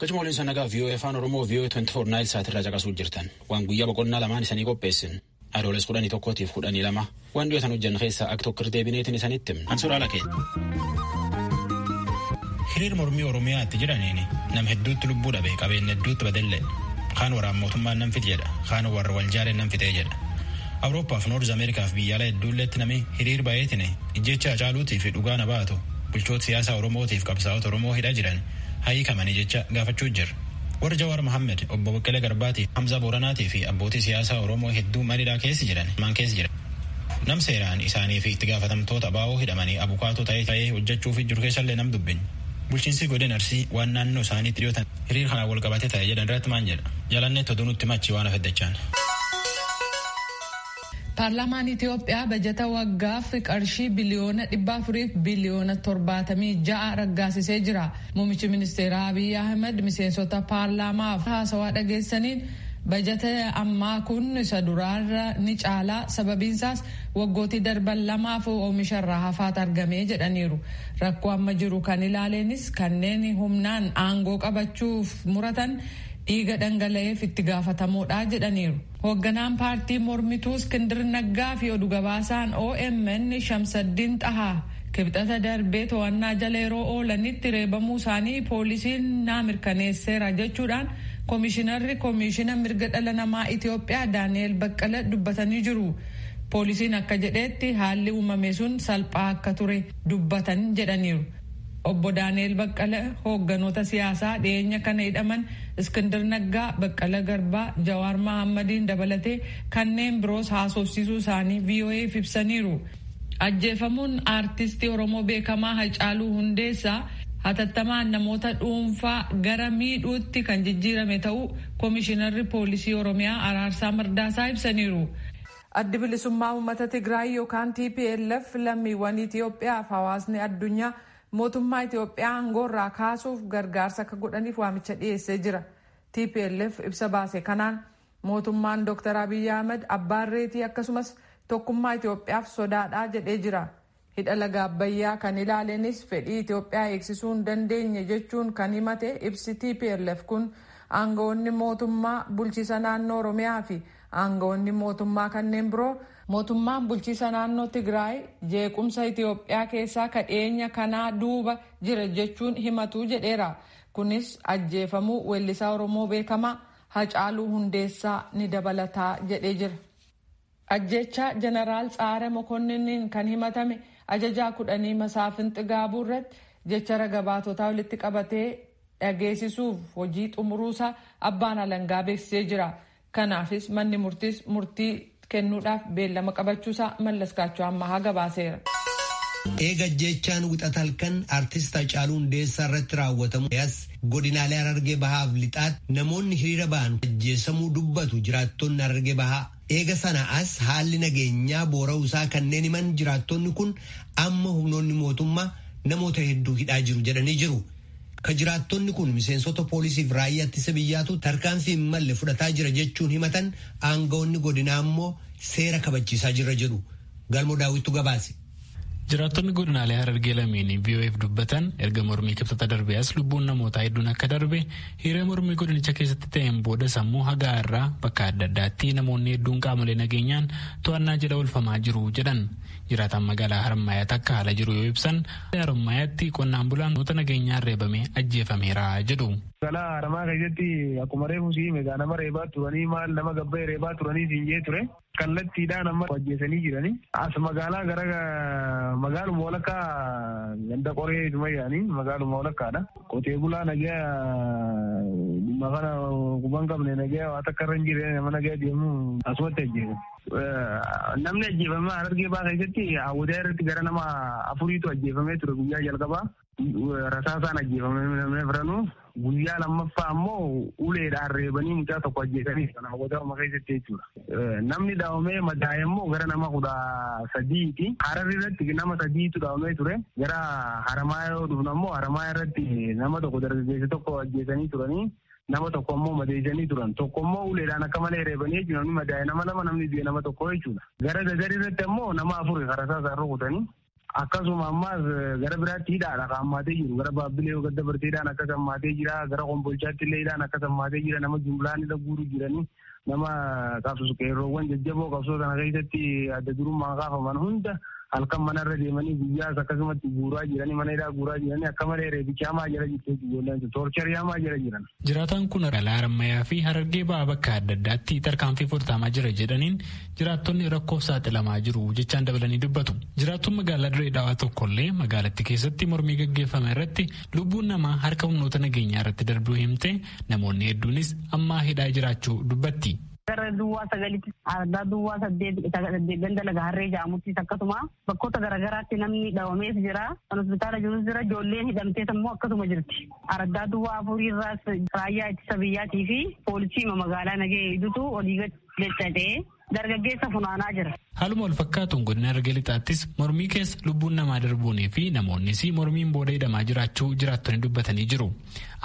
Kachuma waliin sanagaa VOA afaan Oromoo VOA 24 Nile saatirraa caqasuu jirtan. Waan guyyaa boqonnaa lamaan isanii qopheessin. Adooles 11 fi 12 waan dhiyootan hojjannu keessaa akka tokko deebineetiin isanitti himna. Ansuraa lakee. Hiriir mormii Oromiyaatti jedhaniini nam hedduutti lubbuu dhabe qabeenya hedduutti badelle. Kaan waraan mootummaan nam fite jedha. Kaan warra wal jaaleen nam fitee jedha. Awurooppaa fi Noorz Ameerikaaf biyyaalaa hedduulleetti nami hiriir baay'eetine ijjecha Hacaaluutii fi dhugaa na baatu bulchoota siyaasaa Oromootiif qabsaa'ota Oromoo hidhaa jiran hiikamanii jecha gaafachuu jira. Warra Jawaar Mohammed, Obbo Baqqalee Garbaatii, Hamzaa Booranaatii fi abbootii siyaasaa Oromoo hedduu mariidhaa keessa jiran. Nam seeraan isaanii fi itti gaafatamtoota abaa'oo hidhamanii abukaatoo ta'ee hojjechuu fi jiru keessallee nam dubbin. Bulchiinsi godina Arsii waan naannoo isaaniitti dhiyootan hiriir kanaan wal qabatee ta'e jedhan irratti maal jedha. Jalannee todunutti machi waan afeddachaan. Paarlaamaan Itiyoophiyaa bajata waggaaf qarshii biliyoona 400 biliyoona 76 raggaasisee jira. Muummichi ministeeraa Abiy Ahmed miseensota paarlaamaaf haasawaa dhageessaniin bajata ammaa kun isa duraarra ni caalaa sababiinsaas waggootii darban lamaaf oomisharraa hafaat argamee jedhaniiru. Rakkoo amma jiru kan ilaaleenis kanneen humnaan aangoo qabachuuf muratan dhiiga dhangala'eef itti gaafatamuudha jedhaniiru. Hoogganaan paartii mormituu Iskindir Naggaa fi oduu gabaasaan OMN Shamsaddiin Xahaa kibxata darbee to'annaa jala yeroo oolanitti reebamuu isaanii poolisiin naa mirkaneesseera jechuudhaan koomishinarri koomishina mirga dhala namaa Itiyoophiyaa Daani'eel Baqqala dubbatanii jiru. Poolisiin akka jedheetti haalli uumame sun salphaa akka ture dubbatan jedhaniiru. Obbo Daani'eel Baqqala hoogganoota siyaasaa dhiyeenya kana hidhaman Iskindir Naggaa, Baqqala Garbaa, Jawaar Mohammediin dabalatee kanneen biroos haasofsiisuu isaanii VOA'f ibsaniiru. Ajjeefamuun aartistii Oromoo beekamaa Hacaaluu Hundeessaa hatattamaan namoota dhuunfaa gara miidhuutti kan jijjiirame ta'uu koomishinarri poolisii Oromiyaa Araarsaa Mardaasaa ibsaniiru. Addi bilisummaa uummata Tigraay yookaan TPLF lammiiwwan Itiyoophiyaaf hawaasni addunyaa mootummaa Itiyoophiyaa aangoorraa kaasuuf gargaarsa akka godhaniif waamicha dhiyeessee jira. TPLF ibsa baase kanaan mootummaan Dr. Abiy Ahmed abbaan reetii akkasumas tokkummaa Itiyoophiyaaf sodaadhaa jedhee jira. Hidha laga Abbayyaa kan ilaaleenis fedhii Itiyoophiyaa eegsisuu hin dandeenye jechuun kan himate ibsi TPLF kun aangawoonni mootummaa bulchiisa naannoo Oromiyaa fi aangawoonni mootummaa kanneen biroo mootummaan bulchiisa naannoo Tigraay jeequmsa Itiyoophiyaa keessaa kadheenya kanaa duuba jira jechuun himatu jedheera. Kunis ajjeefamuu weellisaa Oromoo beekamaa Hacaaluu Hundeessaa ni dabalataa jedhee jira. Ajjeechaa Jeneraal Tsaare Mokonniniin kan himatame ajajaa 10 Masaafinti Gaabuu irratti jecha raga baatotaa walitti qabatee dhageessisuuf hojii xumuruusaa abbaan alangaa beeksisee jira. Kanaafis manni murtii kennuudhaaf beellama qabachuusaa Mallaskaachoo ammaa gabaaseera. Eega jechaan wixata halkan artist Hacaaluu Hundeessaa irratti raawwatamu godinaalee Harargee Bahaaf lixaatti namoonni hiriira ba'an ajjeesamuu dubbatu jiraattonni Harargee Bahaa. Eega sana as haalli nageenyaa boora'uusaa kanneen himan jiraattonni kun amma humnoonni mootummaa namoota hedduu hidhaa jiru jedhanii jiru. Ka jiraattonni kun miseensota poolisiif raayyaa ittisa biyyaatu tarkaanfii hin malle fudhataa jira jechuun himatan aangawoonni godinaa immoo seera kabachiisaa jira jedhu. Galmoo Daawwittu gabaase. Jiraattonni godinaalee Harargee lameen VOA'f dubbatan erga mormii kibxata darbee as lubbuun namootaa hedduun akka darbe hiriira mormii godinicha keessatti ta'een booda sammuu hagaa irraa bakka adda addaatti namoonni hedduun qaamolee nageenyaan to'annaa jala oolfamaa jiru jedhan. Jiraataan magaalaa Harmaayaatti akka haala jiru yoo ibsan Harmaayaatti qonnaan bulaan noota nageenyaan reebame ajjeefameera jedhu. Magaalaa Haramaa keessatti akkuma reefu meegaa nama reebaa turanii maal nama gabbee reebaa turanii siinjee ture. Kallattiidhaan amma ajjeesanii jiranii. As magaalaa gara magaaluma walakkaa ganda qoree Dumayyaanii magaaluma walakkaadha. Qotee bulaa nagaa makana kuban qabne nagaa waa takka irra hin jirre nama nagaa deemu asumatti ajjeesan. Namni ajjeefame Harargee Bahaa keessatti hawwataa irratti gara nama 4tu ajjeefamee ture guyyaa jalqabaa. Rasaasaan ajjeefame namni firanuu guyyaa lammaffaa ammoo uleedhaan reebanii mucaa tokko ajjeesanii kan hawwataama keessatti jechuudha. Namni dhaawamee madaa'e immoo gara nama 13ti. Hararri irratti nama 3tu dhaawamee ture. Gara Haramaaya yoo dhufnu ammoo Haramaaya irratti nama tokko dargaggeessa tokko ajjeesanii turanii. Nama tokko ammoo madeessanii turan. Tokko ammoo uleedhaan akka malee reebanii jechuudha. Namni madaa'e nama lama namni du'e nama tokko jechuudha. Gara Dadarii irratti ammoo nama 4 rasaasaan rukutanii. akkasuma ammas gara biraatti hidhaadha kan hammaatee jiru gara Baabbilee gadda barteedhaan akkas hammaatee jira gara Kombolchaatti illeedhaan akkas hammaatee jira nama jumlaan irra guuruu jiranii nama qabsu qeerroowwan jajjaboo qabsoo sana keessatti adda durummaan kaafaman hunda halkan manarra deemanii guyyaas akkasumatti guuraa jiranii mana hidhaa guuraa jiranii akka malee reebicha hamaa jala jirtee ijoolleen toorcharii hamaa jala jiran. Jiraataan kun dhalaa Harammayyaa fi Harargee ba'aa bakka adda addaatti tarkaanfii fudhatamaa jira jedhaniin jiraattonni rakkoof saaxilamaa jiru jechaan dabalanii dubbatu. Jiraattuun magaalaa Dirree Dhawaa tokkollee magaalattii keessatti mormii gaggeeffame irratti lubbuun namaa harka humnoota nageenyaa irratti darbuu himte namoonni hedduunis ammaa hidhaa jiraachuu dubbatti. Gara duwwaa sagalitti addaa duwwaa saddeet ganda laga harree jedhamutti akkasuma bakkoota garaagaraatti namni dhawamees jira. Kan hospitaala jirus jira. Ijoolleen hidhamtees immoo akkasuma jirti. Addaa duwwaa afurii irraas raayyaa ittisa biyyaatii fi poolisii magaalaa nagee idutu olii gadi dargaggeessa funaanaa jira. Haaluma wal fakkaatuun godina Harargee Lixaattis mormii keessa lubbuun namaa darbuunii fi namoonnis mormiin booda hidhamaa jiraachuu jiraattonni dubbatanii jiru.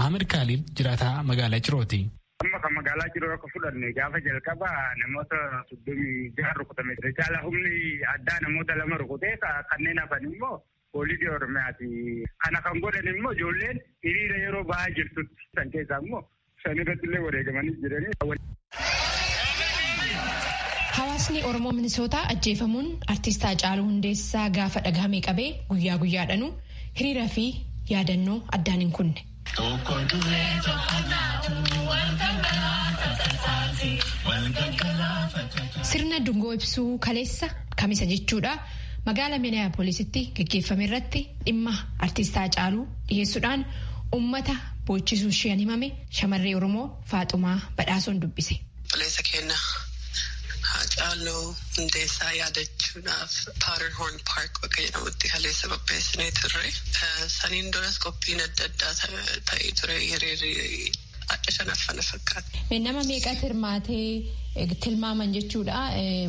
Ahmed Khalil jiraataa magaalaa Cirooti. Amma kan magaalaa Ciroo akka fudhanne gaafa jalqaba namoota 36 rukutame. Caala humni addaa namoota 2 rukutee kanneen hafan immoo poolisii Oromiyaati. Kana kan godhan immoo ijoolleen hiriira yeroo ba'aa jirtutti san keessaa immoo shan irratti illee wareegamanii jiranii. Hawaasni Oromoo Minisootaa ajjeefamuun artistaa Haacaaluu Hundeessaa gaafa dhagahame qabee guyyaa guyyaadhaan hiriira fi yaadannoo addaan hin kunne. Sirna dungoo ibsuu kaleessa kamisa jechuudha magaalaa Minneapoolisitti gaggeeffame irratti dhimma artistaa Haacaaluu dhiyeessuudhaan uummata boochisuu isheen himame shamarree Oromoo Faaxumaa Badhaasoon dubbise. Haacaaluu Hundeessaa yaadachuudhaaf Powderhorn Park bakka jedhamutti kaleessa qopheessinee turre. Saniin duras qophiin adda addaa ta'ee ture hiriirri adda shanaffana fakkaata. Nama meeqatu hirmaatee tilmaaman jechuudha.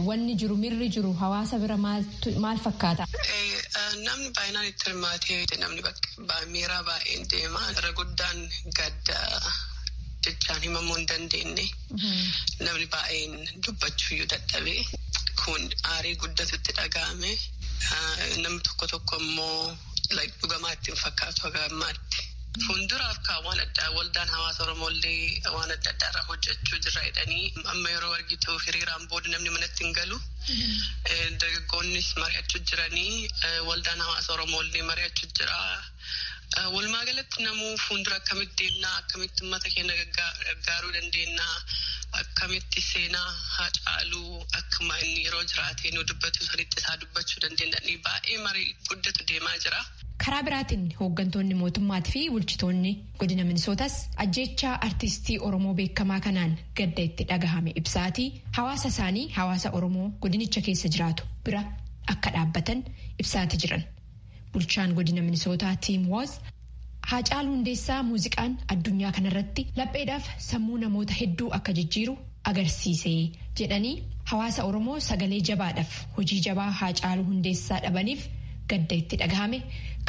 Wanni jiru mirri jiru hawaasa bira maal fakkaata? Namni baay'inaan itti hirmaatee namni miiraa baay'een deema. Irra guddaan gadda. Jechaan himamuu hin dandeenye namni baay'een dubbachuuyyuu dadhabee kun aarii guddatutti dhaga'ame namni tokko immoo dhugamaatti hin fakkaatu haga ammaatti. Fuulduraaf waan addaa waldaan hawaasa Oromooillee waan adda addaa irraa hojjechuu jirra jedhanii amma yeroo argitu hiriiraan booda namni manatti hin galu. Dargaggoonnis mari'achuu jiranii waldaan hawaasa Oromooillee mari'achuu jira. Walumaa galatti namuu fuuldura akkamitti deemnaa akkamitti uummata keenya gargaaruu dandeenyaa akkamitti seenaa Haacaaluu akkuma inni yeroo jiraatee nu dubbatu sanitti isaa dubbachuu dandeenyanii baay'ee marii guddatu deemaa jira. Karaa biraatiin hooggantoonni mootummaatii fi bulchitoonni godina Minisootaas ajjeechaa artistii Oromoo beekamaa kanaan gadda itti dhagahame ibsaatii hawaasa isaanii hawaasa Oromoo godinicha keessa jiraatu bira akka dhaabbatan ibsaatii jiran. Bulchaan godina Minisootaa Tiim Woz Haacaaluu Hundeessaa muuziqaan addunyaa kanarratti lapheedhaaf sammuu namoota hedduu akka jijjiiru agarsiisee jedhanii hawaasa Oromoo sagalee jabaadhaaf hojii jabaa Haacaaluu Hundeessaa dhabaniif gadda itti dhagahame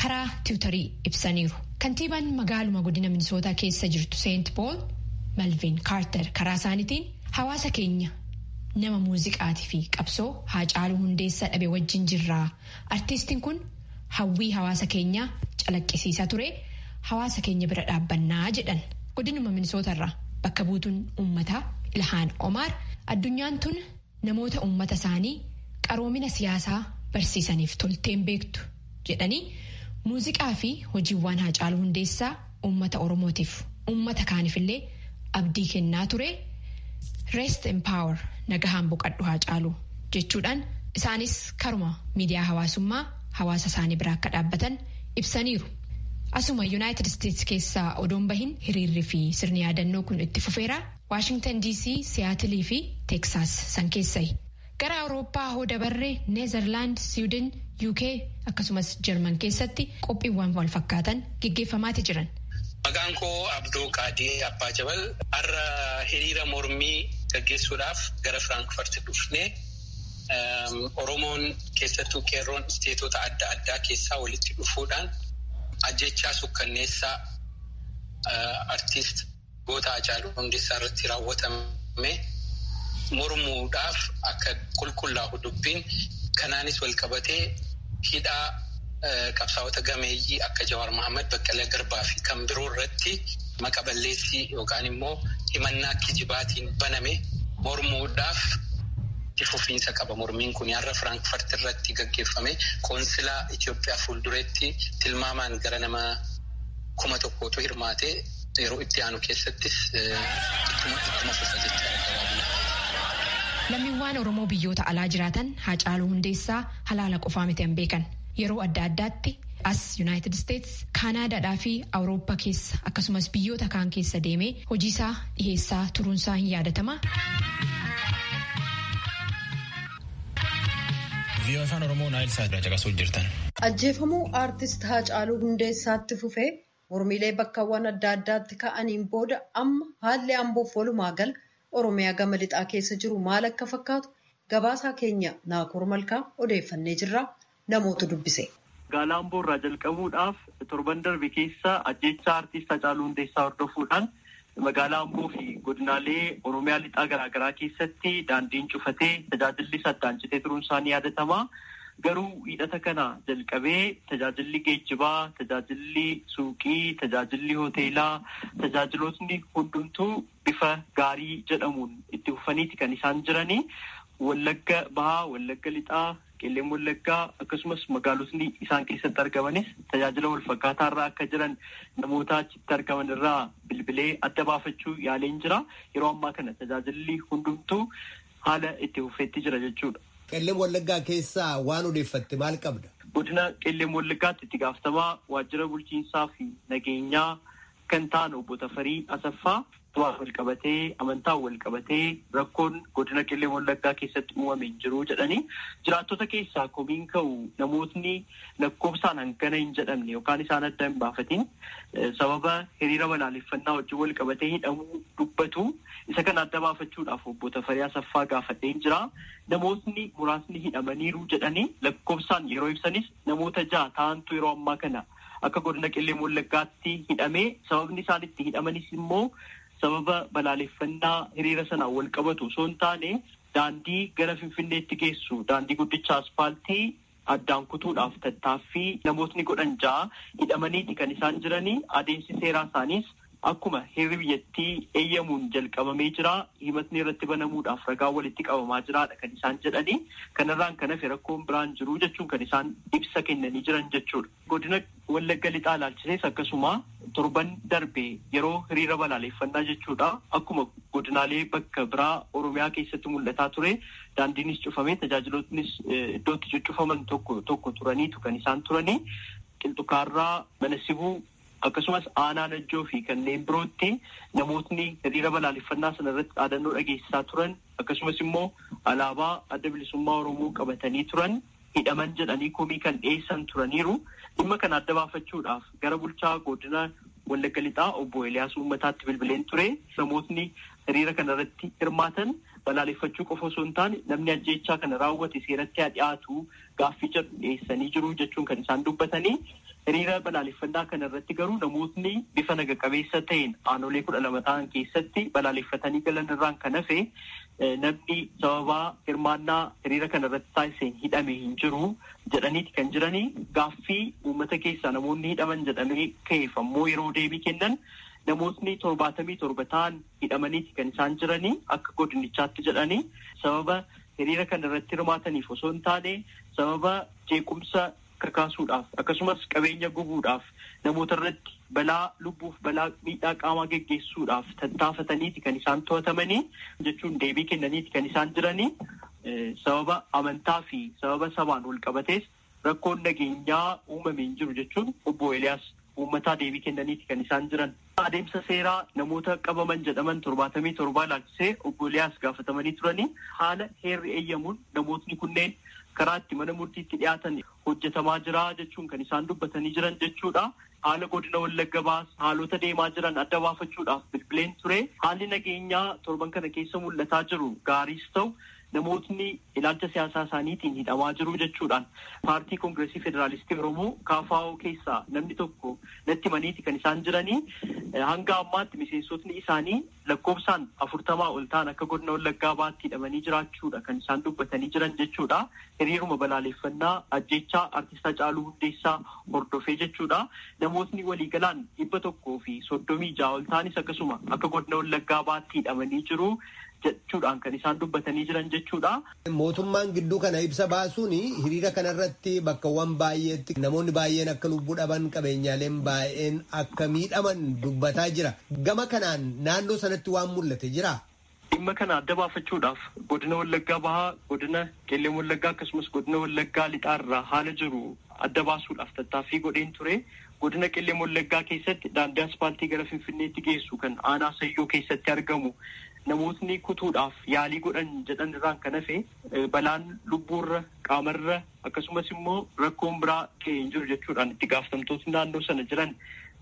karaa tiwutarii ibsaniiru. Kantiibaan magaaluma godina Minisootaa keessa jirtu Seent Pool Malvin Kaarter karaa isaaniitiin hawaasa keenya nama muuziqaatii fi qabsoo Haacaaluu Hundeessaa dhabe wajjin jirraa. Artiistiin kun hawwii hawaasa keenyaa calaqqisiisaa ture hawaasa keenya bira dhaabbannaa jedhan. Godinuma Minisootarraa bakka buutuun uummataa Ilhaan Omaar addunyaan tun namoota uummata isaanii qaroomina siyaasaa barsiisaniif tolteen beektu jedhanii muuziqaa fi hojiiwwan Haacaaluu Hundeessaa uummata Oromootiif uummata kaaniifillee abdii kennaa ture. Rest in power nagahaan boqadhu Haacaaluu jechuudhaan isaanis karuma miidiyaa hawaasummaa hawaasa isaanii biraa akka dhaabbatan ibsaniiru. Asuma Yuunaayitid Isteetsi keessaa odoon bahin hiriirri fi sirni yaadannoo kun itti fufeera. Waashingtan DC, Siyaatilii fi Teeksaas san keessayi. Gara Awurooppaa hoo dabarree Neezerlaand, Siwiidin, UK akkasumas Jarman keessatti qophiiwwan wal fakkaatan gaggeeffamaati jiran. Maqaan koo Abduu Qaadii Abbaa Jabal har'a hiriira mormii gaggeessuudhaaf gara Firaankfurt dhufnee Oromoon keessattuu qeerroon isteetota adda addaa keessaa walitti dhufuudhaan ajjechaa sukkanneessaa artiist goota Haacaaluu Hundeessaa irratti raawwatame mormuudhaaf akka qulqullaa'u dubbiin kanaanis wal qabatee hidhaa qabsaa'ota gameeyyii akka Jawaar Mohaammed, Baqqalee Garbaa fi kan biroo irratti maqaa balleessii yookaan immoo himannaa kijibaatiin baname mormuudhaaf itti fufiinsa qaba. Mormiin kun har'a Firaankfurt irratti gaggeeffame qoonsilaa Itoophiyaa fuuldureetti tilmaamaan gara nama 1,000tu hirmaate yeroo itti aanu keessattis ittuma fufa jechaadha. Lammiiwwan Oromoo biyyoota alaa jiraatan Haacaaluu Hundeessaa halaala qofaa miti hin beekan. Yeroo adda addaatti as Yuunaayitid Isteets, Kaanaadaadhaa fi Awurooppaa keessa akkasumas biyyoota kaan keessa deemee hojiisaa dhiheessaa turuunsaa hin yaadatama. Viiyoo afaan Oromoo Naayil Saadraa caqasuu jirtan. Ajjeefamuu aartist Haacaaluu Hundeessaatti fufee mormiilee bakkawwan adda addaatti ka'aniin booda amma haalli Amboof walumaa gala Oromiyaa gama lixaa keessa jiru maal akka fakkaatu gabaasaa keenya Naakoor Malkaa odeeffannee jirra. Namoota dubbise. Magaalaa Amboo irraa jalqabuudhaaf torban darbe keessa ajjeechaa aartist Haacaaluu Hundeessaa hordofuudhaan magaalaa Amboo fi godinaalee Oromiyaa lixaa garaagaraa keessatti daandiin cufatee tajaajilli saddaan citee turuun isaanii yaadatama. Garuu hidhata kana jalqabee tajaajilli geejjibaa, tajaajilli suuqii, tajaajilli hoteelaa, tajaajilootni hundumtuu bifa gaarii jedhamuun itti fufaniiti kan isaan jiranii. Wallagga Bahaa, Wallagga Lixaa, Qeelleen Wallaggaa akkasumas magaalotni isaan keessatti argamanis tajaajila wal fakkaataa irraa akka jiran namoota achitti argaman irraa bilbilee adda baafachuu yaaleen jira. Yeroo ammaa kana tajaajilli hundumtuu haala itti fufeetti jira jechuudha. Qeelleen Wallaggaa keessaa waan odeeffatte maal qabda? Godina Qeelleen Wallaggaatti itti gaafatamaa waajjira bulchiinsaa fi nageenyaa kan ta'an obbo Tafarii Asaffaa wal qabatee amantaan wal qabatee rakkoon godina Qeelleen Wallaggaa keessatti uumame hin jiru jedhanii jiraattota keessaa komiin ka'u namootni lakkoofsaan hangana hin jedhamne yookaan isaan adda hin baafatin sababa hiriira balaaleffannaa wajjin wal qabatee hidhamuu dubbatu. Isa kana adda baafachuudhaaf obbo Tafarii Asaffaa gaafadhee jira. Namootni muraasni hidhamaniiru jedhanii lakkoofsaan yeroo ibsanis namoota 6 ta'antu yeroo ammaa kana akka godina Qeelleen Wallaggaatti hidhamee sababni isaan itti hidhamanis immoo sababa balaaleffannaa hiriira sanaan wal qabatu osoo hin taane daandii gara Finfinneetti geessu daandii guddicha aspaaltii addaan kutuudhaaf tattaaffii namootni 6 hidhamaniiti kan isaan jiranii. Adeemsi seeraa isaaniis akkuma heerri biyyattii eeyyamuun jalqabamee jira. Himatni irratti banamuudhaaf ragaa walitti qabamaa jiraadha kan isaan jedhanii. Kanarraan kan hafe rakkoon biraan jiru jechuun kan isaan ibsa kennanii jiran jechuudha. Godina Wallagga Lixaa ilaalchisees akkasuma torban darbe yeroo hiriira balaaleffannaa jechuudha. Akkuma godinaalee bakka biraa Oromiyaa keessatti mul'ataa ture daandiinis cufamee tajaajilootnis iddootti cuccufaman tokko turaniitu kan isaan turanii. Qilxukaarraa, Manasibuu akkasumas Aanaa Najjoo fi kanneen birootti namootni hiriira balaaleffannaa sana irratti dhaadannoo dhageessisaa turan akkasumas immoo alaabaa adda bilisummaa Oromoo qabatanii turan hidhaman jedhanii komii kan dhiyeessan turaniiru. Dhimma kana adda baafachuudhaaf gara bulchaa godina Wallagga Lixaa obbo Eliyaas Uummataatti bilbileen ture. Namootni hiriira kana irratti hirmaatan balaaleffachuu qofa osoo hin taane namni ajjeechaa kana raawwate seeratti haa dhiyaatu gaaffii jedhu dhiyeessanii jiru jechuun kan isaan dubbatanii. Hiriira balaaleffannaa kana irratti garuu namootni bifa naga qabeessa ta'een aanolee 12 ta'an keessatti balaaleffatanii galan irraan kan hafe namni sababaa hirmaannaa hiriira kana irratti taasiseen hidhame hin jiru jedhaniiti kan jiranii. Gaaffii uummata keessaa namoonni hidhaman jedhamee ka'eef ammoo yeroo deebii kennan namootni 77 ta'an hidhamaniiti kan isaan jiranii akka godinichaatti jedhanii sababa hiriira kana irratti hirmaataniif osoo hin taane sababa jeequmsa kakaasuudhaaf akkasumas qabeenya gubuudhaaf namoota irratti balaa lubbuuf balaa miidhaa qaamaa geggeessuudhaaf tattaafataniiti kan isaan to'atamanii jechuun deebii kennaniiti kan isaan jiranii. Sababa amantaa fi sababa sabaan wal qabatees rakkoon nageenyaa uumamee hin jiru jechuun obbo Eliyaas Uummataa deebii kennaniiti kan isaan jiran. Adeemsa seeraa namoota qabaman jedhaman 77 ilaalchisee obbo Eliyaas gaafatamanii turanii haala heerri eeyyamuun namootni kunneen karaa itti mana murtiitti dhiyaatan hojjetamaa jira jechuun kan isaan dubbatanii jiran jechuudha. Haala godina Wallagga Bahaas haalota deemaa jiran adda baafachuudhaaf bilbileen ture. Haalli nageenyaa torban kana keessa mul'ataa jiru gaariis ta'u namootni ilaalcha siyaasaa isaaniitiin hidhamaa jiru jechuudhaan paartii koongireesii federaalistii Oromoo KFO keessaa namni tokko natti maniiti kan isaan jiranii hanga ammaatti miseensotni isaanii lakkoofsaan 40 ol ta'an akka godina Wallaggaa baatti hidhamanii jiraachuudha kan isaan dubbatanii jiran jechuudha. Hiriiruma balaaleffannaa ajjeechaa artist Haacaaluu Hundeessaa hordofee jechuudha. Namootni waliigalaan 136 ol ta'anis akkasuma akka godina Wallaggaa baatti hidhamanii jiru jechuudhaan kan isaan dubbatanii jiran jechuudha. Mootummaan gidduu kana ibsa baasuun hiriira kanarratti bakkawwan baay'eetti namoonni baay'een akka lubbuu dhaban qabeenyaaleen baay'een akka miidhaman dubbataa jira. Gama kanaan naannoo sanatti waan mul'ate jira. Dhimma kana adda baafachuudhaaf godina Wallaggaa bahaa, godina Qeellee Wallaggaa akkasumas godina Wallaggaa lixaarraa haala jiru adda baasuudhaaf tattaaffii godheen ture. Godina Qeellee Wallaggaa keessatti daandii aspaaltii gara Finfinneetti geessu kan aanaa Sayyoo keessatti argamu namootni kutuudhaaf yaalii godhan jedhan irraan kan hafe balaan lubbuurra qaamarra akkasumas immoo rakkoon biraa ka'ee hin jiru jechuudhaan itti gaafatamtootni naannoo sana jiran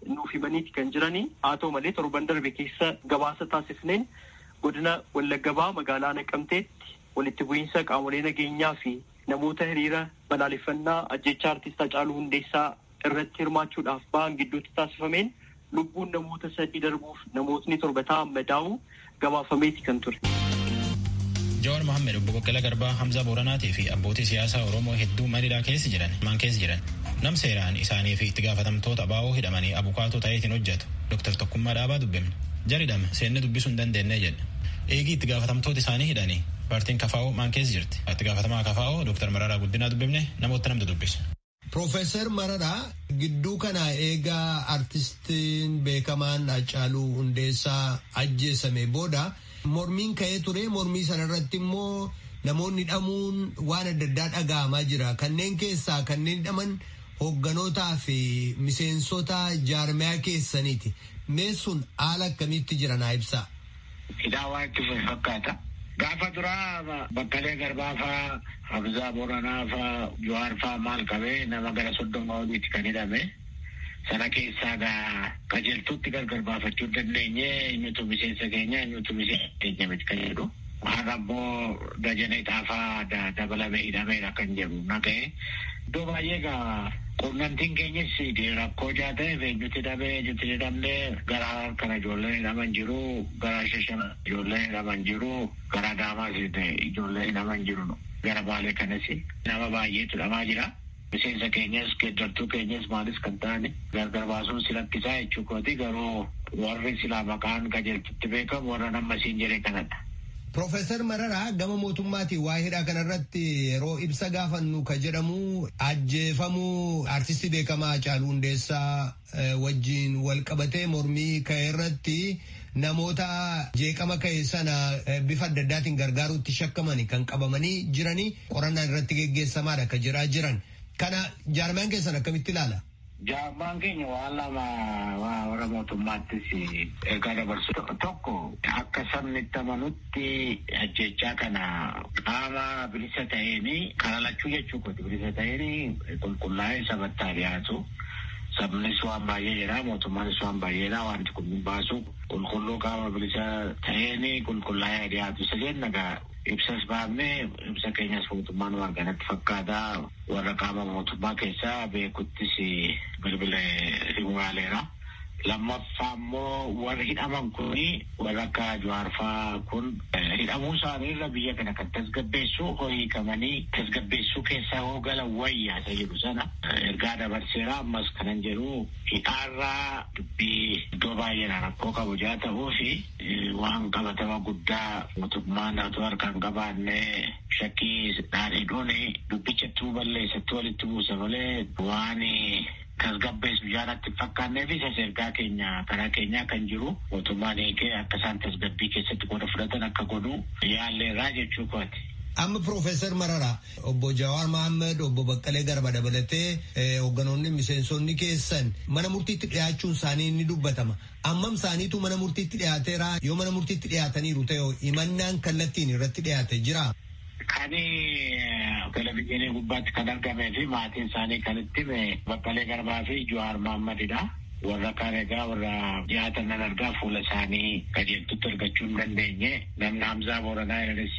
nuuf himaniiti kan jiranii. Haa ta'u malee torban darbe keessa gabaasa taasifneen godina Wallagga bahaa magaalaa Naqamteetti walitti bu'iinsa qaamolee nageenyaa fi namoota hiriira balaaleffannaa ajjeechaa artist Haacaaluu Hundeessaa irratti hirmaachuudhaaf ba'an gidduutti taasifameen lubbuun namoota 3 darbuuf namootni 7 ta'an madaa'uu gabaafameeti kan ture. Jawaar Mohammed, Obbo Baqqalaa Garbaa, Hamzaa Booranaatii fi abbootii siyaasaa Oromoo hedduu mariidhaa keessa jiran. Nam seeraan isaanii fi itti gaafatamtoota abaa'oo hidhamanii abukaatoo ta'eetiin hojjetu. Dr. Tokkummaa Dhaabaa dubbifne. Jaridham seenne dubbisuu hin dandeenye jedhe. Eegii itti gaafatamtoota isaanii hidhanii paartiin KFO maan keessa jirti. Itti gaafatamaa KFO Dr. Mararaa Guddinaa dubbifne namoota namtu dubbise. Profeesar Mararaa gidduu kana eegaa artistiin beekamaan Haacaaluu Hundeessaa ajjeesame booda mormiin ka'ee ture. Mormii sanarratti immoo namoonni hidhamuun waan adda addaa dhaga'amaa jira. Kanneen keessaa kanneen hidhaman hoogganotaa fi miseensota jaarmiyaa keessaniiti. Mee sun haala akkamitti jira naa ibsaa? Hidhaa waan itti fakkaata. Gaafa duraa Baqqalee Garbaa faa, Hamzaa Booranaa faa, Jawaar faa maal qabee nama gara 30 oliitti kan hidhame. Sana keessaa qajeeltuutti gargar baafachuu dandeenye eenyutu miseensa keenya eenyutu miseensa keenya miti kan jedhu. Har'a immoo Dajanee Xaafaa dabalamee hidhameera kan jedhu naga'e. Iddoo baay'ee quunnamtiin keenyas rakkoo ta'eef eenyutti hidhamee eenyutti hidhamnee gara kana ijoolleen hidhaman jiru, gara Shashamannee ijoolleen hidhaman jiru, gara Adaamaas ijoolleen hidhaman jiru. Gara Baalee kanas nama baay'eetu hidhamaa jira. Miseensa keenyas geeddartuu keenyas maalis kan ta'ani gargar baasuun si rakkisaa jechuu kooti. Garuu warri silaa maqaan qajeeltutti beekamu warra nama siin jedhe kanadha. Profeesar Mararaa gama mootummaatiin waa hidhaa kanarratti yeroo ibsa gaafannu ka jedhamu ajjeefamuu artistii beekamaa Haacaaluu Hundeessaa wajjin wal qabatee mormii ka'e irratti namoota jeeqama ka'e sana bifa adda addaatiin gargaaruutti shakkamani kan qabamanii jiranii qorannaan irratti geggeessamaadha ka jiran. Kana jaarmaan keessan akkamitti ilaala? Jaarmaan keenya waan lama warra mootummaattis ergaa dabarsu. Tokko akka sabni itti amanutti ajjechaa kana qaama bilisa ta'een kalalachuu jechuu kooti. Bilisa ta'een qulqullaa'ee sabattaa dhiyaatu. Sabnis waan baay'ee jira, mootummaanis waan baay'eedha. Wanti kun baasu qulqulluu qaama bilisa ta'een qulqullaa'ee dhiyaatu. Isa jenna ibsas baafne ibsa keenyas mootummaan waan kanatti fakkaata. Warra qaama mootummaa keessaa beekuttis bilbila himuuraaleera. Lammaffaa immoo warri hidhaman kun warra akka Jawaarfaa kun hidhamuu isaaniirra biyya kana kan tasgabbeessu hiikamanii tasgabbeessuu keessaa hoogala wayyaa isa jedhu sana ergaa dabarseera. Ammas kanan jedhu hidhaarraa dubbii iddoo baay'eedhaan rakkoo qabu jaa ta'uu fi waan qabatama guddaa mootummaan haa harkaan qabaanne shakkii dhaadhiidhuun dubbichatti balleessatti walitti buusa malee waan tasgabbeessu jaanatti fakkaanneef isa ergaa keenya karaa keenyaa kan jiru mootummaan eegee akka isaan tasgabbii keessatti qooda fudhatan akka godhu yaalleerraa jechuu kooti. Amma Profeesar Mararaa obbo Jawaar Mohammed obbo Baqqalee Garbaa dabalatee hoogganoonni miseensonni keessan mana murtiitti dhiyaachuun isaanii ni dubbatama. Ammam isaaniitu mana murtiitti dhiyaateera? Yoo mana murtiitti dhiyaataniiru ta'e himannaan kallattiin irratti dhiyaate jira? Kani televizyiinii gubbaatti kan argamee fi maatiin isaanii kan itti Baqqalee Garbaa fi Jawaar Mohammedidha. warra kaan egaa warra dhiyaatan nan argaa fuula isaanii qajeeltutti argachuu hin dandeenye. Namni Hamzaa Booranaa jedhanis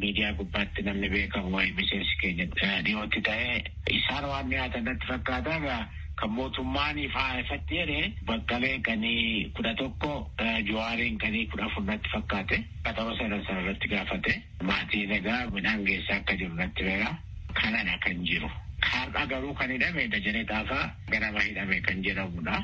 miidiyaa gubbaatti namni beekamu waa'ee miseensi keenya dhiyootti ta'ee isaan waan dhiyaatan natti fakkaata. Kan mootummaan ifatti jedhee Baqqalee kanii 11 Jawaariin kanii 14 natti fakkaate. Qaxaroo sana irratti gaafate. Maatiin egaa midhaan geessaa akka jiru natti beeka. Kanadha kan jiru. Har'a garuu kan hidhame Dajanee Xaafaa ganama hidhame kan jedhamudha.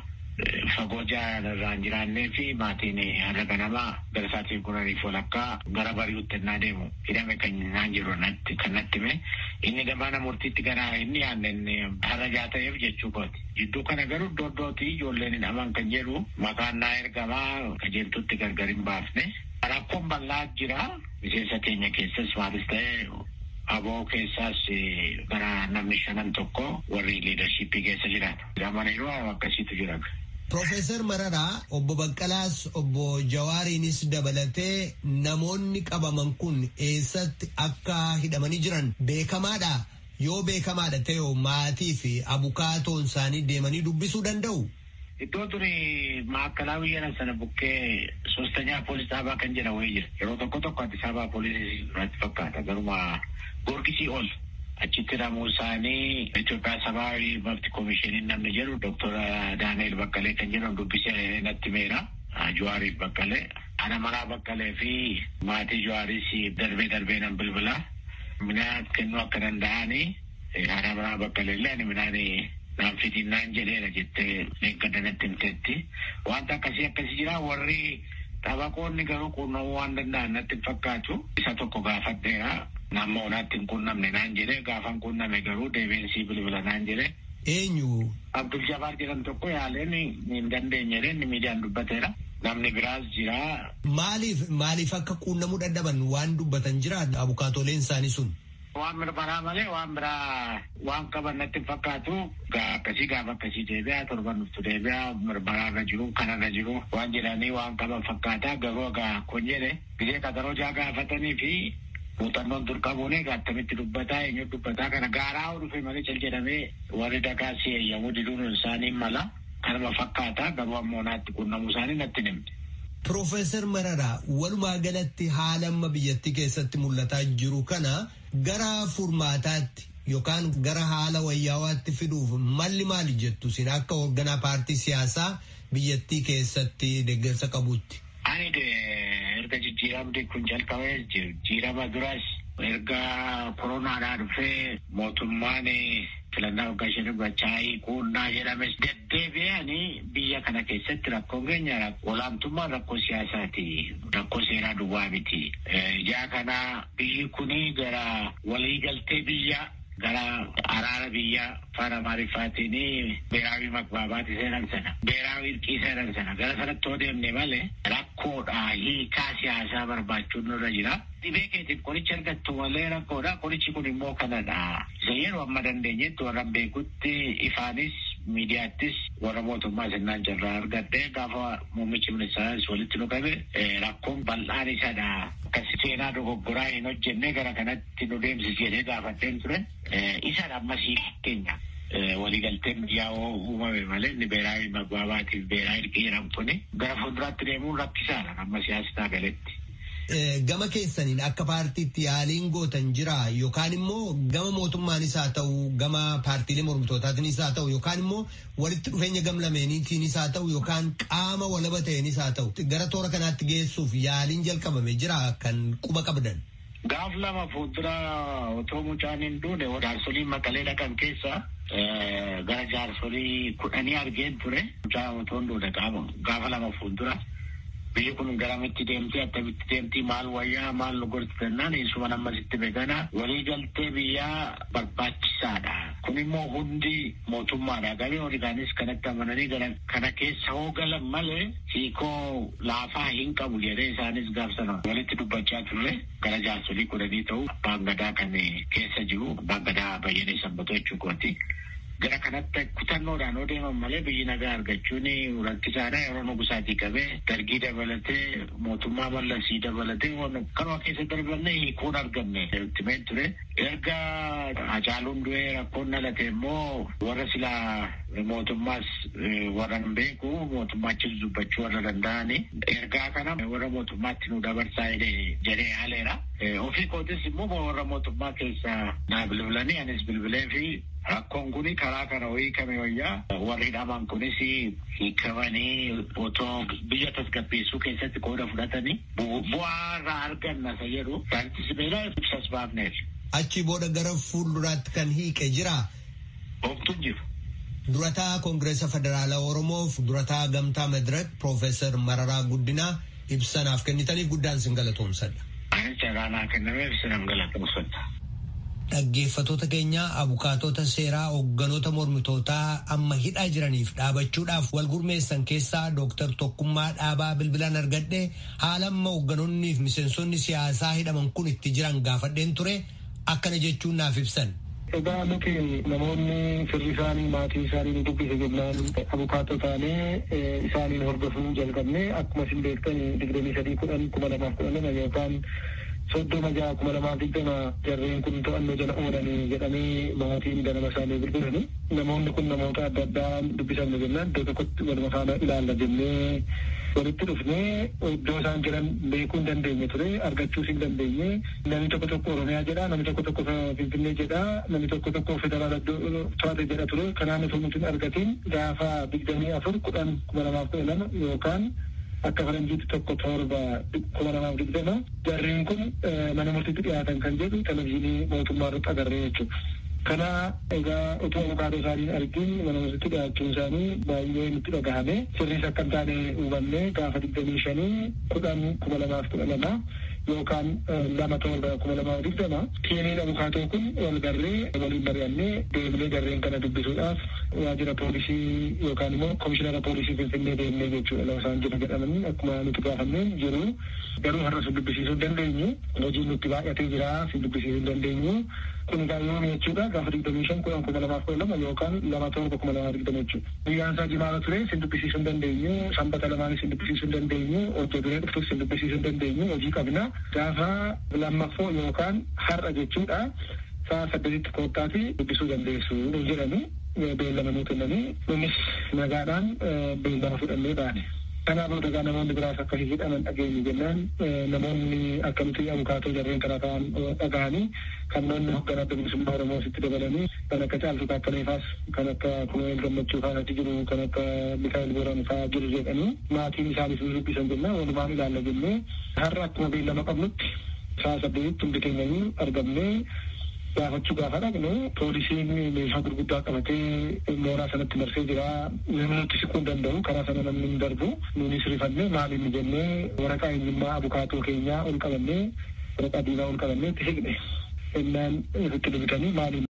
Fagoo irraan jiraannee fi maatiin har'a ganama gara sa'aatii 10:00 gara bari'utti ennaa deemu hidhame kan naan jiru kan natti hime. Inni gamaana murtiitti gara inni yaadne har'a jaata'eef jechuu kooti. Jidduu kana garuu iddootti ijoolleen hidhaman kan jedhu maqaan naa ergamaa qajeeltutti gargar hin baafne. Rakkoon bal'aa jira. Miseensa keenya keessas maalis ta'ee aboo keessaas gara namni 5 warri liidarshiippii keessa jiran. Gamaniiruu akkasiitu jira. Profeesar Mararaa obbo Baqqalaas obbo Jawaariinis dabalatee namoonni qabaman kun eessatti akka hidhamanii jiran beekamaadha. Yoo beekamaadha ta'e maatii fi abukaatoon isaanii deemanii dubbisuu danda'u. Iddoo turi maakalaa biyya sana bukkee 3ኛ poolis dhaabaa kan jedhamu wayii jira. Yeroo tokko Addis Ababaa poolisii irratti fakkaata. Garuma Goorgisii ol achitti ramuu isaanii Itoophiyaa Sabaawi Mafti Koomishiniin namni jedhu Dr. Daaneel Baqqalee kan jedhamu dubbisee natti meera. Jawaariif Baqqalee. Ana Maraa Baqqalee fi maatii Jawaaris darbee nan bilbila. Midhaan kennuu akka danda'anii Ana Maraa Baqqalee illee ani midhaan naan fidiin naan jedheera jettee eeggadda natti himteetti. Wanta akkasii jira. Warri xabaqoonni garuu quunnamuu waan danda'an natti fakkaatu. Isa tokko gaafadheera. Nama onaatti hin quunnamne naan jedhee gaafan quunname garuu deebiinsii bilbila naan jedhee. Eenyu? Abdul Jabaar jedhamu tokko yaaleen hin dandeenye inni miidiyaan dubbateera. Namni biraas jira. Maaliif akka quunnamuu dadhaban waan dubbatan jira abukaatoleen isaanii sun? Waan mirbanaa malee waan biraa waan qaban natti fakkaatu gaafa akkasii deebi'aa torban dhuftu deebi'aa mirbanaa jiru kanarra jiru waan jedhanii waan qaban fakkaata garuu kun jedhe gisee qaxaroo gaafatanii fi muuxannoon dur qabuun attamitti dubbataa eenyu dubbataa kana gaaraa dhufe malee cal jedhamee warri dakaasii eeyyamuu diduun isaanii mala kanuma fakkaata garuu ammoo naatti quunnamuu isaanii natti himte. Profeesar Mararaa walumaa galatti haala amma biyyattii keessatti mul'ataa jiru kana gara furmaataatti yookaan gara haala wayyaawaatti fiduuf malli maali jettu sin akka hoogganaa paartii siyaasaa biyyattii keessatti deeggarsa qabutti? Ani erga jijjiiramni kun jalqabee jijjiirama duras erga koronaadhaa dhufee mootummaan filannaa waggaa 5 bachaa'ii quunnaa jedhames deddeebi'anii biyya kana keessatti rakkoon keenya olaantummaan rakkoo siyaasaati. Rakkoo seeraa duwwaa miti. Ijaa kana biyyi kuni gara waliigaltee biyya gara araara biyya afaan Amaariffaatiin beeraawi maqbaabaati seenan sana. Beeraawi irqii seenan sana. Gara sanatti yoo deemne malee rakkoodha hiikaa siyaasaa barbaachuun nurra jira. Dhibee keetiif qoricha argattu malee rakkoodha. Qorichi kun immoo kanadha. Isa yeroo amma dandeenyetti warra beekutti ifaanis miidiyaattis warra mootummaa sirnaan carraa argadhee gaafa muummichi ministeeras walitti nu qabe rakkoon bal'aan isadha. Akkasi seenaa dogoggoraa hin hojjenne gara kanatti nu deemsisi jedhee gaafadheen ture. Isadha ammasii keenya. Waliigalteen biyyaa uumame malee inni beeraawi maqbaabaatiif beeraa irqii jedhamtuni gara fuulduraatti deemuun rakkisaadha amma siyaastaa galetti. Gama keessaniin akka paartiitti yaaliin gootan jira yookaan immoo gama mootummaanis haa ta'u gama paartiilee mormitootaatiinis haa ta'u yookaan immoo walitti dhufeenya gamlameeniitiinis haa ta'u yookaan qaama walaba ta'eenis haa ta'u gara toora kanaatti geessuuf yaaliin jalqabame jira kan quba qabdan. Gaaf lama fuuldura otoo mucaan hin duune jaarsolii Maqalee dhaqan keessa gara jaarsolii 10 argeen ture mucaan otoo hin duune gaafa lama fuuldura. Biyyi kun garamitti deemtee attamitti deemtii maal wayyaa maal nu gortitannaan isuma nammasitti beekana waliigaltee biyyaa barbaachisaadha. Kun immoo hundi mootummaadha. Garee hoogganaanis kanatti amananii kana keessa hoo galan malee hiikoo laafaa hin qabu jedhee isaanis gaafsana walitti dubbachaa turre gara jaarsolii 10 ta'u abbaan gadaa kan keessa jiru abbaan gadaa Bayyanee Sanbatoo jechuu kooti. gara kanatti kutannoodhaan deeman malee biyyi nagaa argachuun rakkisaadha. Yeroo nugusaatii qabee dargii dabalatee mootummaa mallasii dabalatee kanuma keessa darbanne hiikuun argamne ultimate ture. Erga Hacaaluun du'ee rakkoon dhalate immoo warra silaa mootummaas warra hin beeku mootummaachis dubbachuu warra danda'ani. Ergaa kana warra mootummaatti nu dabarsaa jedhee haaleera. Ofii kootis immoo warra mootummaa keessa naa bilbilanii anis bilbilee fi rakkoon kuni karaa kana hiikame wayyaa warri hidhaman kunis hiikamanii otoo biyya tasgabbeessuu keessatti qooda fudhatanii bu'aa irraa arganna isa jedhu saayintismeedhaa ibsas baafneef. Achi booda gara fuulduraatti kan hiike jira. Homtuun jiru. Durataa Koongireesa Federaalaa Oromoof durataa Gamtaa Madirak Piroofeesar Mararaa Guddinaa ibsanaaf kennitanii guddaan sin galatoomsadha. Anis jaraanaa kennameef sinan galatoomsadha. Dhaggeeffattoota keenya abukaatota seeraa hoogganoota mormitootaa amma hidhaa jiraniif dhaabachuudhaaf wal gurmeessan keessaa Dooktar Tokkummaa Dhaabaa bilbilaan argadhe haala amma hoogganoonniif miseensonni siyaasaa hidhaman kun itti jiran gaafadheen ture akkana jechuun naaf ibsan. Egaa nuti namoonni firri isaanii maatii isaanii nu dubbise jennaan abukaatoo taanee isaaniin hordofuu jalqabne akkuma isin beektan 23/10/2012 yookaan 36/2020 jarreen kun to'annoo jala oolanii jedhamee maatiin ganama isaanii bilbilanii namoonni kun namoota adda addaa dubbisamne jennaan iddoo tokkotti waluma faana ilaalla jennee walitti dhufnee iddoo isaan jiran beekuu hin dandeenye ture argachuus hin dandeenye namni tokko Oromiyaa jedha namni tokko Finfinnee jedha namni tokko federaala to'ate jedha ture kanaan osoo nuti hin argatiin gaafa 24/10/2012 yookaan akka faranjiitti 1/7/2020 jarreen kun mana murtiitti dhiyaatan kan jedhu televizyiinii mootummaa irratti agarree jechuudha. Kana egaa otoo abukaatoo isaanii argin mana murtiitti dhiyaachuun isaanii baay'ee nutti dhagahame sirriis akka hin taane hubanne gaafa 25/10/2012 yookaan 2/7/2020 tiimiin abukaatoo kun wal garree waliin mari'annee deemnee garreen kana dubbisuudhaaf waajjira poolisii yookaan immoo komishinara poolisii Finfinnee deemnee jechuudha lafa isaan jira jedhamanii akkuma nuti gaafanneen jiru garuu har'a sun dubbisiisuu hin dandeenyu hojiin nutti baay'atee jira sin dubbisiisuu hin dandeenyu kun yoom jechuudha gaafa 25/10/2012 yookaan 2/7/2020 jechuudha. Guyyaan isaa jimaata ture sin dubbisiisuu hin dandeenyu sanbata lamaan sin dubbisiisuu hin dandeenyu hojii duree dhuftus sin dubbisiisuu hin dandeenyu hojii qabna gaafa lammaffoo yookaan har'a jechuudha sa'a 8tti koottaati dubbisuu dandeessu jedhanii beellama nuu kennanii nunis nagaadhaan beellama fudhannee baane. Kanaaf dagaa namoonni biraas akka hidhaman dhageenye jennaan namoonni akkamitti abukaatoo jarreen kana ta'an dhaga'anii kanneen hoogganaa bilisummaa Oromoo sitti dabalanii kan akka Caaltuu Taakkaleefaas kan akka Kunuuneel Gammachuu faanatti jiru kan akka Mikaa'el Booran fa'aa jiru jedhanii maatiin isaaniif dubbisan jennaan walumaan ilaalla jennee har'a akkuma beellama qabnutti sa'a 8tti hundi keenyanii argamnee gaafachuu gaafa dhaqnu poolisiin meeshaa gurguddaa qabatee mooraa sanatti marsee jira namni nutti siquu hin danda'u karaa sana namni hin darbu nuunis rifannee maal inni jennee waraqaa eenyummaa abukaatoo keenyaa ol qabannee waraqaa diinaa ol qabannee itti siqne jennaan irratti dubbatanii maal